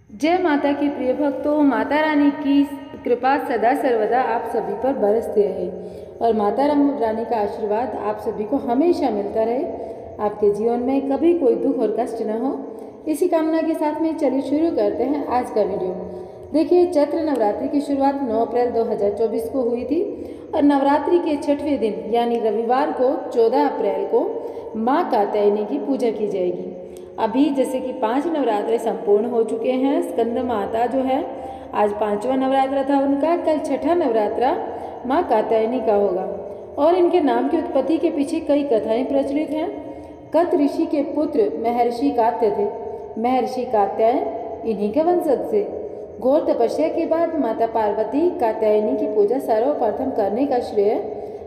जय माता की प्रिय भक्तों, माता रानी की कृपा सदा सर्वदा आप सभी पर बरसती रहे और माता रानी का आशीर्वाद आप सभी को हमेशा मिलता रहे। आपके जीवन में कभी कोई दुख और कष्ट न हो, इसी कामना के साथ में चलिए शुरू करते हैं आज का वीडियो। देखिए, चैत्र नवरात्रि की शुरुआत 9 अप्रैल 2024 को हुई थी और नवरात्रि के 6वें दिन यानी रविवार को 14 अप्रैल को माँ कात्यायनी की पूजा की जाएगी। अभी जैसे कि 5 नवरात्रे संपूर्ण हो चुके हैं। स्कंद माता जो है आज 5वां नवरात्रा था उनका, कल 6ठा नवरात्रा माँ कात्यायनी का होगा और इनके नाम की उत्पत्ति के पीछे कई कथाएं प्रचलित हैं। कत ऋषि के पुत्र महर्षि कात्य थे। महर्षि कात्यायन इन्हीं के वंशज से घोर तपस्या के बाद माता पार्वती कात्यायनी की पूजा सर्वप्रथम करने का श्रेय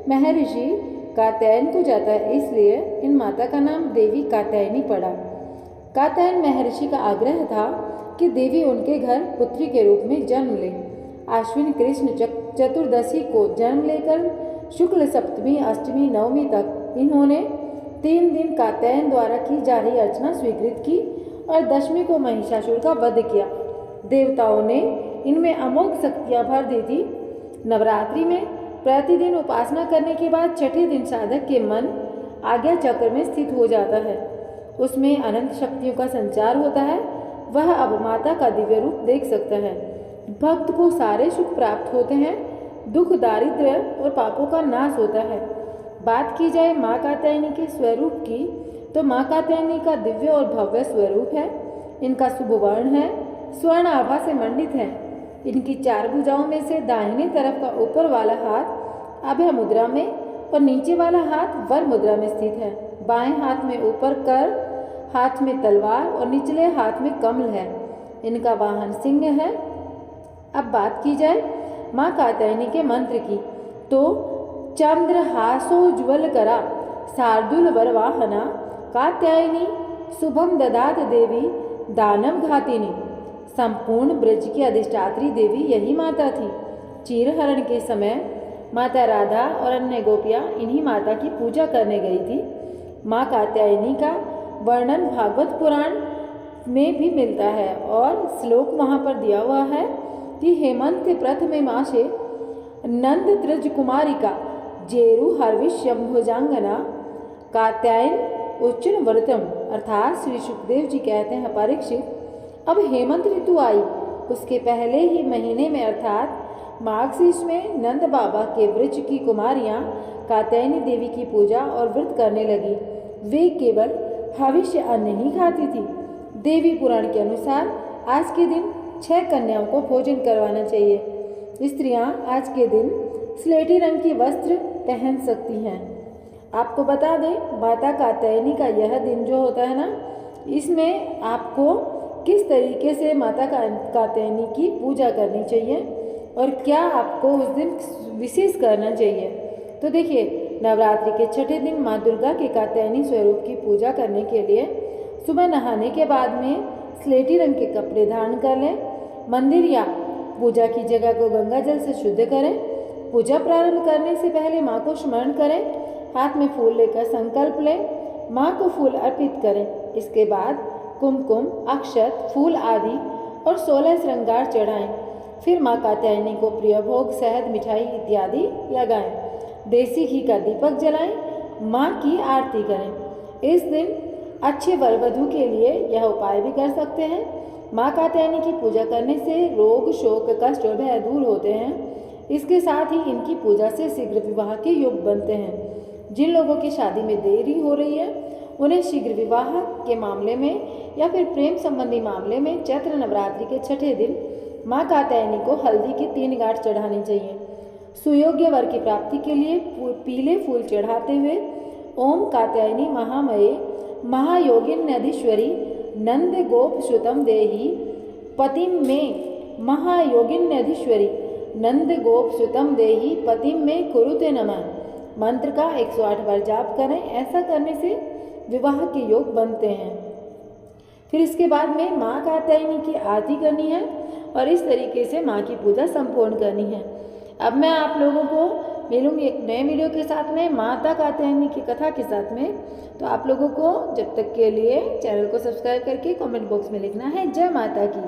महर्षि कात्यायन को जाता है, इसलिए इन माता का नाम देवी कात्यायनी पड़ा। कात्यायन महर्षि का आग्रह था कि देवी उनके घर पुत्री के रूप में जन्म ले। आश्विन कृष्ण चतुर्दशी को जन्म लेकर शुक्ल सप्तमी अष्टमी नवमी तक इन्होंने 3 दिन कात्यायन द्वारा की जा रही अर्चना स्वीकृत की और दशमी को महिषासुर का वध किया। देवताओं ने इनमें अमोघ शक्तियां भर दी थी। नवरात्रि में प्रतिदिन उपासना करने के बाद 6ठे दिन साधक के मन आज्ञा चक्र में स्थित हो जाता है, उसमें अनंत शक्तियों का संचार होता है। वह अब माता का दिव्य रूप देख सकता है। भक्त को सारे सुख प्राप्त होते हैं, दुख दारिद्र्य और पापों का नाश होता है। बात की जाए माँ कात्यायनी के स्वरूप की, तो माँ कात्यायनी का दिव्य और भव्य स्वरूप है। इनका शुभ वर्ण है, स्वर्ण आभा से मंडित है। इनकी 4 भुजाओं में से दाहिनी तरफ का ऊपर वाला हाथ अभय मुद्रा में और नीचे वाला हाथ वर मुद्रा में स्थित है। बाएं हाथ में ऊपर कर, हाथ में तलवार और निचले हाथ में कमल है। इनका वाहन सिंह है। अब बात की जाए माँ कात्यायनी के मंत्र की, तो चंद्रहासोज्ज्वल करा शार्दूल वरवाहना कात्यायनी शुभम ददात देवी दानव घातिनी। संपूर्ण ब्रज की अधिष्ठात्री देवी यही माता थी। चीरहरण के समय माता राधा और अन्य गोपियाँ इन्हीं माता की पूजा करने गई थी। माँ कात्यायनी का वर्णन भागवत पुराण में भी मिलता है और श्लोक वहाँ पर दिया हुआ है कि हेमंत के प्रथम मासे नंद त्रज कुमारिका जेरु हर्विष्यम भुजांगना कात्यायन उच्चन व्रतम। अर्थात श्री सुखदेव जी कहते हैं, परीक्षित, अब हेमंत ऋतु आई, उसके पहले ही महीने में अर्थात मार्गशीर्ष में नंद बाबा के वृक्ष की कुमारियाँ कात्यायनी देवी की पूजा और व्रत करने लगी। वे केवल भविष्य अन्न ही खाती थी। देवी पुराण के अनुसार आज के दिन 6 कन्याओं को भोजन करवाना चाहिए। स्त्रियां आज के दिन स्लेटी रंग की वस्त्र पहन सकती हैं। आपको बता दें, माता कात्यायनी का यह दिन जो होता है ना, इसमें आपको किस तरीके से माता कात्यायनी की पूजा करनी चाहिए और क्या आपको उस दिन विशेष करना चाहिए। तो देखिए, नवरात्रि के 6ठे दिन माँ दुर्गा के कात्यायनी स्वरूप की पूजा करने के लिए सुबह नहाने के बाद में स्लेटी रंग के कपड़े धारण कर लें। मंदिर या पूजा की जगह को गंगा जल से शुद्ध करें। पूजा प्रारंभ करने से पहले माँ को स्मरण करें। हाथ में फूल लेकर संकल्प लें। माँ को फूल अर्पित करें। इसके बाद कुमकुम, अक्षत, फूल आदि और 16 श्रृंगार चढ़ाएं। फिर माँ कात्यायनी को प्रिय भोग, शहद, मिठाई इत्यादि लगाएं। देसी घी का दीपक जलाएं। माँ की आरती करें। इस दिन अच्छे वर वधू के लिए यह उपाय भी कर सकते हैं। माँ कात्यायनी की पूजा करने से रोग, शोक, कष्ट और भय दूर होते हैं। इसके साथ ही इनकी पूजा से शीघ्र विवाह के योग बनते हैं। जिन लोगों की शादी में देरी हो रही है, उन्हें शीघ्र विवाह के मामले में या फिर प्रेम संबंधी मामले में चैत्र नवरात्रि के 6ठे दिन माँ कात्यायनी को हल्दी की 3 गांठ चढ़ानी चाहिए। सुयोग्य वर की प्राप्ति के लिए पीले फूल चढ़ाते हुए ओम कात्यायनी महामये महायोगिन्यधीश्वरी नंद गोप सुतम देही पतिम में महायोगिन्यधीश्वरी नंद गोप सुतम देही पतिम में कुरुते नमः मंत्र का 108 बार जाप करें। ऐसा करने से विवाह के योग बनते हैं। फिर इसके बाद में माँ कात्यायनी की आरती करनी है और इस तरीके से माँ की पूजा संपूर्ण करनी है। अब मैं आप लोगों को मिलूंगी एक नए वीडियो के साथ में, माता कात्यायनी की कथा के साथ में। तो आप लोगों को जब तक के लिए चैनल को सब्सक्राइब करके कमेंट बॉक्स में लिखना है जय माता की।